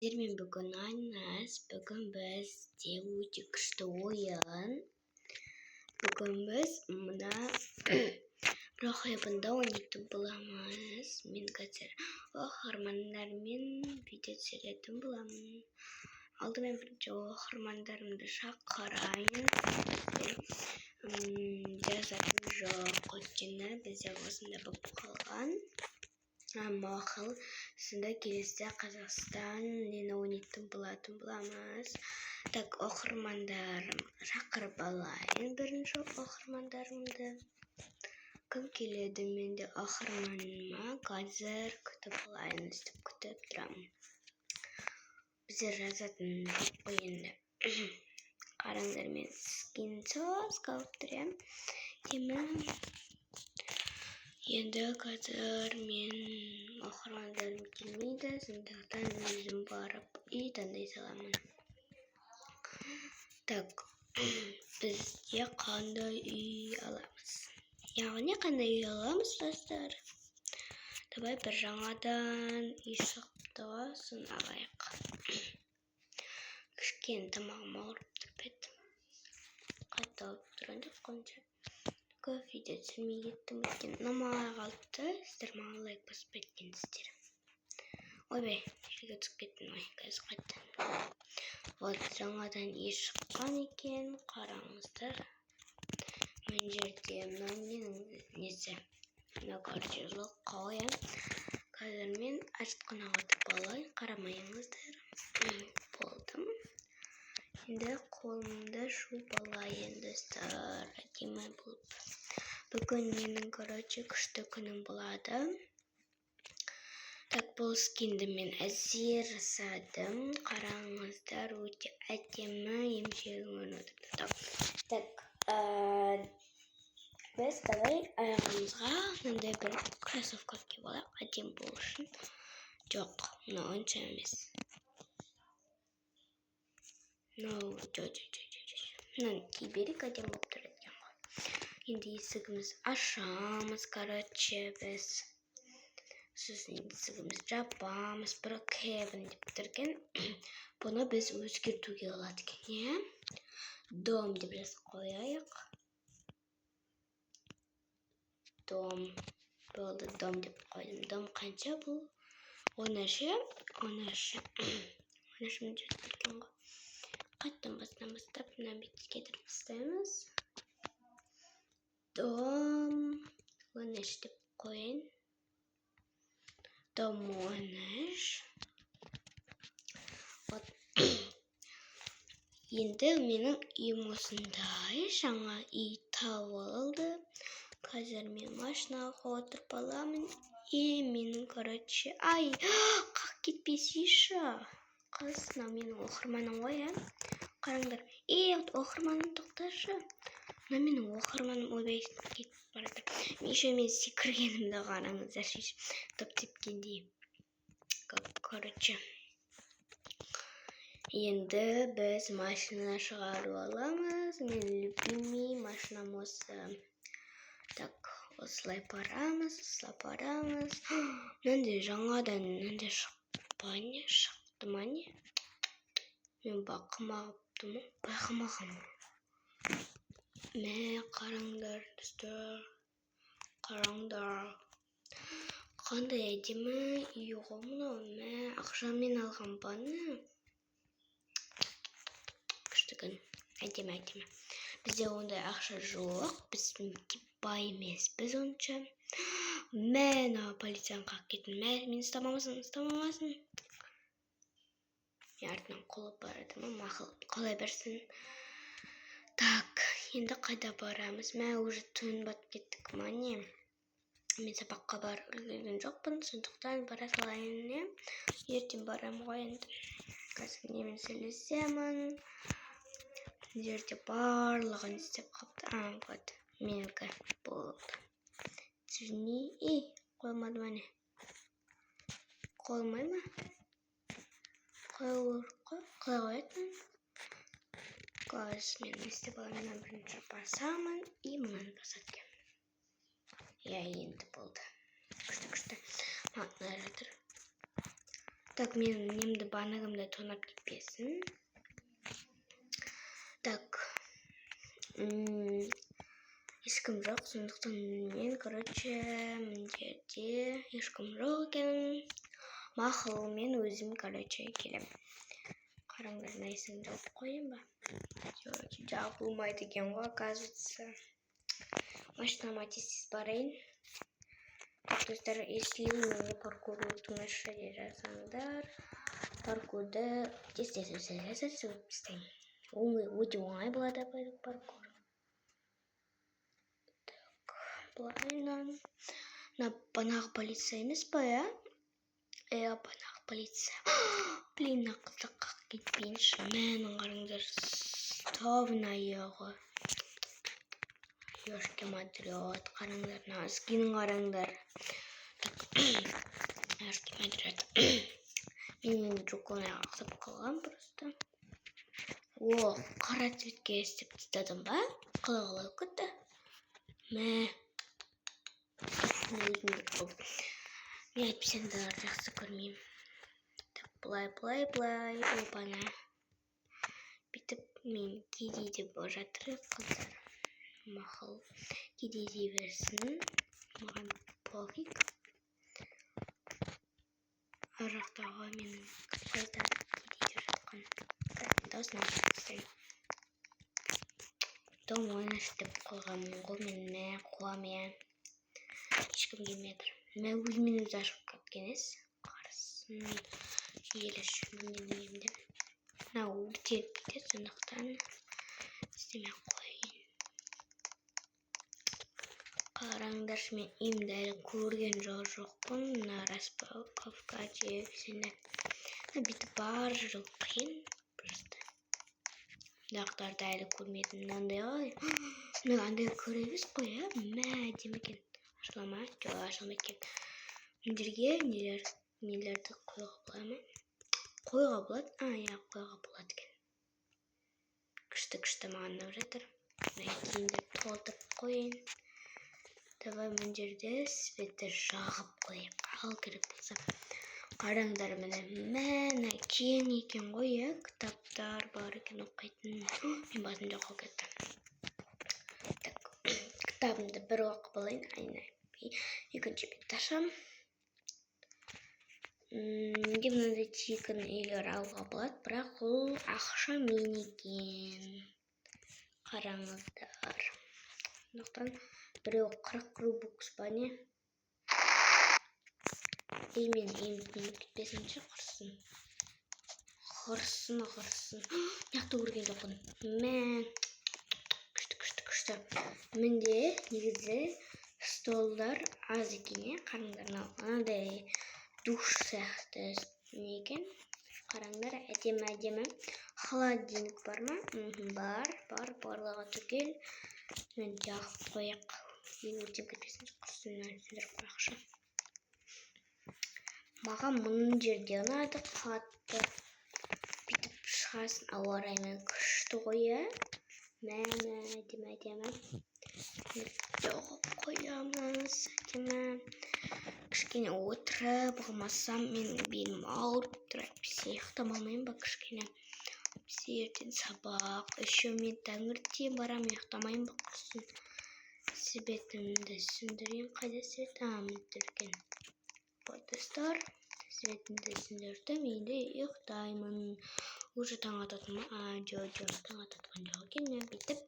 Мен бүгін Айнас, бүгін бізде өте күшті ойын. Бүгін біз мына рахибында ойнайтын боламыз. Мен қазір оқырмандармен видео түсіретін боламын. Алдымен бірінші оқырмандарымды шақырайын. Жазатын жоқ, өйткені бізде осында болып қалған. Мақұл, сонда келесі Қазақстан нені ойнайтын болатын боламыз. Так, оқырмандарым шақырып алайын бірінші оқырмандарымды. Кім келеді, мен де оқырманыма қазір күтіп алайын, істеп күтіп тұрамын. Біздер жазатын жоқ қой енді. Қараңдар, мен скинсыз қалып тұрамын. Енді қазір мен оқырмандарым келмейді, сондықтан өзім барып үй таңдай саламын. Так, бізде қандай үй аламыз? Яғни қандай үй аламыз, достар? Давай бір жаңадан үй шықты, соны алайық. Кішкене тамағым ауырып тұрып еді. Қайта алып тұрайын деп қойынша. Көп видео түсірмей кеттім екен. Намалай қалыпты, сіздер маған лайк басып кеткенсіздер. Ойбай, жерге түсіп кеттім. Қазір қайттан. Вот, жаңадан үй шыққан екен, қараңыздар. Мен жерде менің несі, нағаржылық қоям. Қазір мен ажытқына отырып алайын, қарамайыңыздар. Болдым. Енді қолымды жуып алайын, достар, әдемі болып. Бүгін менің, күшті күнім болады. Так, бұл скинді мен әзер жасадым. Қараңыздар, өте әдемі емшегімен отырды. Так, біз давай аяғымызға мынандай бір кроссовка киіп алайық, әдемі болу үшін. Жоқ, мына онша емес. Мынаны кие берейік, әдемі болып тұр екен ғой. Енді есігіміз ашамыз, біз. Сосын есігіміз жабамыз, бір Кевин деп тұрген. Бұны біз өзгертуге болады екен, Дом деп жазып қояйық. Дом. Болды, дом деп қойдым. Дом қанша бұл? 10-шы. 10-шы мың жетіп кеткен ғой. Қайттан бастап, мына бетке кетіріп тастаймыз. Дом 10-ш деп қойын. Дом 10-ш. Енді менің үйім осындай, жаңа үй табылды. Қазір мен машинаға отырып аламын. Менің, ай, қақ кетпесейші. Қыз, менің оқырманым ғой, Қараңдар. Оқырманым тоқташы. Менің оқырманым ойбай кетіп барады. Мен секіргенімді қараңыздар, топ тепкендей. Енді біз машина шығару аламыз. Мен любимый машинам осы. Так, осылай парамыз. Мынандай жаңадан шықты ма не? Мен байқамағам. Қараңдар, достар. Қараңдар. Қандай әдемі үй ғой мынау. Ақшамен алған баны. Күшті күн. Әдемі. Бізде ондай ақша жоқ. Біз бай емес. Біз онша. Полицияны қақ кеттім. Мені ұстамамасын. Мен артынан қолып барады ма? Мақыл, қолай берсін. Так, енді қайда барамыз? Уже түн батып кеттік ма не? Мен сабаққа барып үлгерген жоқпын, сондықтан бара салайын. Ертең барам ғой енді. Қазір немен сөйлесемін. Жерде барлығын істеп қапты. Вот, менікі болды. Қоймады ма не? Қоймай ма? Қойғойатын. Қазір мен істеп аламын, бірінші басамын, мұнан басаткен. Енді болды. Күшті. Мына жатыр. Так, менің немді банығымды тонап кетпесін. Так. Ешкім жоқ, сондықтан мен, короче, мына жерде ешкім жоқ екен. Мақұл, мен өзім, короче, келем. Қараңдар, нәйсін жауып қойын ба? Жабылмайды екен ғой, оказывается. Машинама тез барайын. Достар, если менде паркур өтіңізші де жазаңдар. Паркурды тез істейін. Өте оңай болады паркур. Банағы полиция емес па, я? Банағы полиция. Блин, ақылдыққа кетпейінші. Мәнің қарыңдар. Ставын аяғы. Ёшке матрет. Қараңдар. Носкінің қараңдар. Ёшке матрет. Мен жүконы ақсап қалған просто. О, қара цветке істеп тастадым ба? Қалай өкітті? Мә. Мен әйтпесеңдер жақсы көрмеймін. Былай. Опана. Бүйтіп мен кедей деп жатыр қыздар. Мақұл. Кедей дей берсін. Маған пофиг. Арақтағы менің қыздар кедей деп жатқан. Даусын айтып Дом ойнаш деп қойғанмын ғой мен қуамын. Ешкім келмеді. Мен өзімен өзі ашып кеткен ес. Қарсын. Елі шүмінен емді. Өртеліп кетеді, сондықтан істемей қойын. Қараңдар, мен емді әлі көрген жоқпын. Распаковка жегісінде. Бүйтіп бар жыл қиын. Просто. Дақтарды әлі көрмедім. Мынандай ғой. Мен андай көреміз қой, мә демекен. Ашылама, жоқ ашылмайды екен. Мына жерге нелерді қойға болады ма? Қойға болады? Қойға болады екен. Күшті маған ұнап жатыр. Кейінді толтырып қойын. Давай мына жерде светті жағып қойып. Ал керек болса. Қараңдар міне кең екен ғой, кітаптар бар екен оқитын. Мен басым жоқ кетті. Кітабымды бір оқып алайын. Екінші бетті ашам. Менде мынандай тегін үйлер алуға болады, бірақ ол ақша мен екен. Қараңыздар. Сондықтан біреу 40 рубукс ба не? Мен кетпесінші құрсын. Құрсын. Яқты көрген жоқпын. Мен күшті. Менде негізі столдар аз екен, қараңдар. Мынандай душ сияқты не екен. Қараңдар, әдемі. Холодильник бар ма? Бар. Барлығы түгел. Мен жағып қояқ. Өртеп кетпесінші құрсыннан сөндіріп қояқшы. Маған мұның жерде ұнады қатты. Бүйтіп шығасын ауа райымен күшті қоя. Әдемі. Жағып қоямыз. Әдемі. Кішкене отырып болмасам мен белім ауырып тұрады. Ұйықтамаймын ба кішкене. Ертең сабақ. Еще мен таңертең барам, ұйықтамаймын ба құрсын. Светімді сөндірейін. Қайда свет? Мүдірген. Достар, светімді сөндірдім. Енді ұйықтаймын. Уже таң ататын ма? Жоқ, таң ататқан жоқ екен. Мен бүйтіп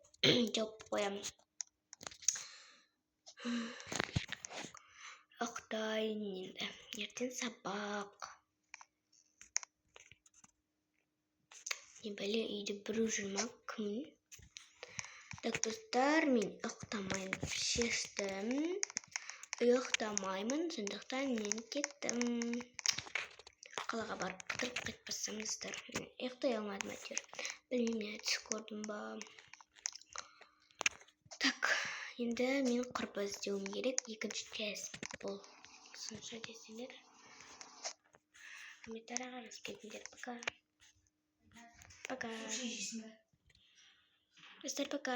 жауып қоямын. Ұйықтайын енді. Ертең сабақ. Не бәле, үйде біреу жүрмек кім? Так, достар, мен ұйықтамаймын. Шештім. Ұйықтамаймын, сондықтан мен кеттім. Қалаға барып қыдырып қайтпасаңыздар. Ұйықтай алмадым әйтеуір. Білмеймін, түс көрдім ба. Так, енді мен құрбы іздеуім керек. Екінші тест болсыншы десеңдер. Комментарияға жазып кетіңдер. Пока. Достар, пока.